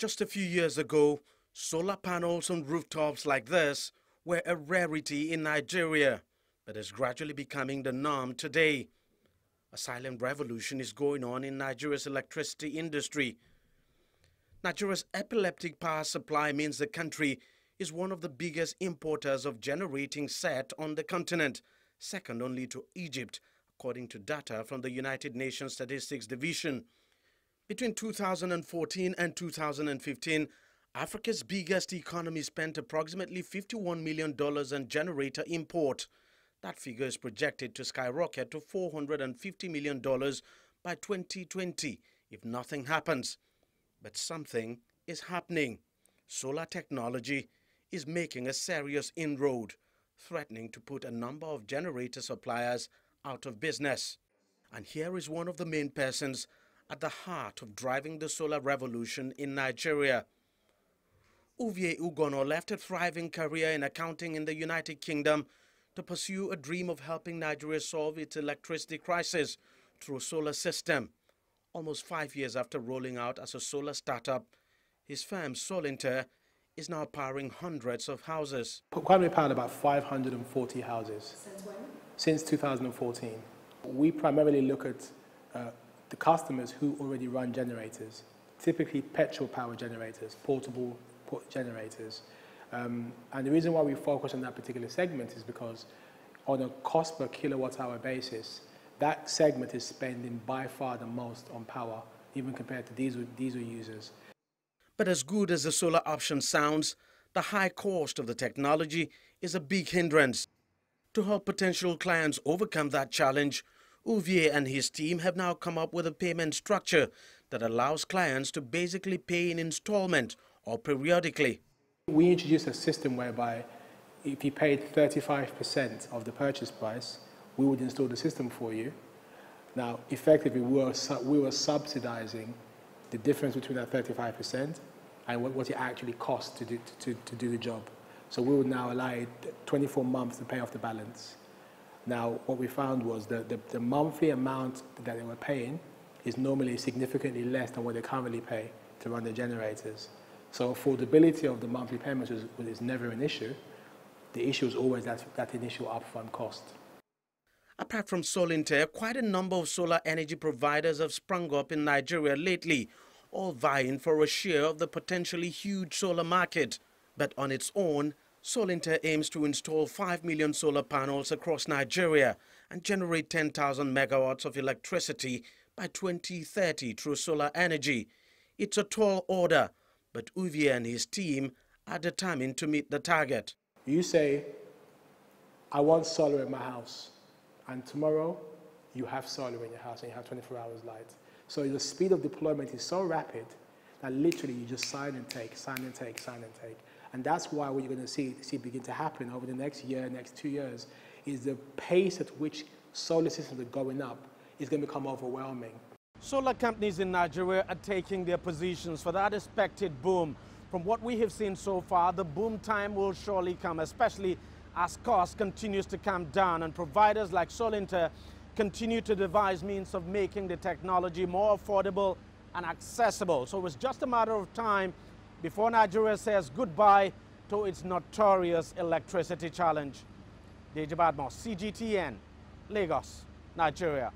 Just a few years ago, solar panels on rooftops like this were a rarity in Nigeria, but is gradually becoming the norm today. A silent revolution is going on in Nigeria's electricity industry. Nigeria's epileptic power supply means the country is one of the biggest importers of generating set on the continent, second only to Egypt, according to data from the United Nations Statistics Division. Between 2014 and 2015, Africa's biggest economy spent approximately $51 million on generator import. That figure is projected to skyrocket to $450 million by 2020 if nothing happens. But something is happening. Solar technology is making a serious inroad, threatening to put a number of generator suppliers out of business. And here is one of the main persons at the heart of driving the solar revolution in Nigeria. Uvie Ugono left a thriving career in accounting in the United Kingdom to pursue a dream of helping Nigeria solve its electricity crisis through a solar system. Almost 5 years after rolling out as a solar startup, his firm Solinter is now powering hundreds of houses. Kwame powered about 540 houses. Since when? Since 2014. We primarily look at the customers who already run generators, typically petrol power generators, portable generators. And the reason why we focus on that particular segment is because on a cost per kilowatt hour basis, that segment is spending by far the most on power, even compared to diesel users. But as good as the solar option sounds, the high cost of the technology is a big hindrance. To help potential clients overcome that challenge, Uvie and his team have now come up with a payment structure that allows clients to basically pay in installment or periodically. We introduced a system whereby if you paid 35% of the purchase price, we would install the system for you. Now, effectively, we were subsidizing the difference between that 35% and what it actually costs to do the job. So we would now allow it 24 months to pay off the balance. Now, what we found was that the monthly amount that they were paying is normally significantly less than what they currently pay to run the generators. So affordability of the monthly payments is never an issue. The issue is always that initial upfront cost. Apart from Solinter, quite a number of solar energy providers have sprung up in Nigeria lately, all vying for a share of the potentially huge solar market. But on its own, Solinter aims to install 5 million solar panels across Nigeria and generate 10,000 megawatts of electricity by 2030 through solar energy. It's a tall order, but Uvie and his team are determined to meet the target. You say, I want solar in my house, and tomorrow you have solar in your house and you have 24 hours light. So the speed of deployment is so rapid that literally you just sign and take, sign and take, sign and take. And that's why what you're going to see begin to happen over the next year, next 2 years, is the pace at which solar systems are going up is going to become overwhelming. Solar companies in Nigeria are taking their positions for that expected boom. From what we have seen so far, the boom time will surely come, especially as cost continues to come down and providers like Solinter continue to devise means of making the technology more affordable and accessible. So it's just a matter of time before Nigeria says goodbye to its notorious electricity challenge. Deji Badmus, CGTN, Lagos, Nigeria.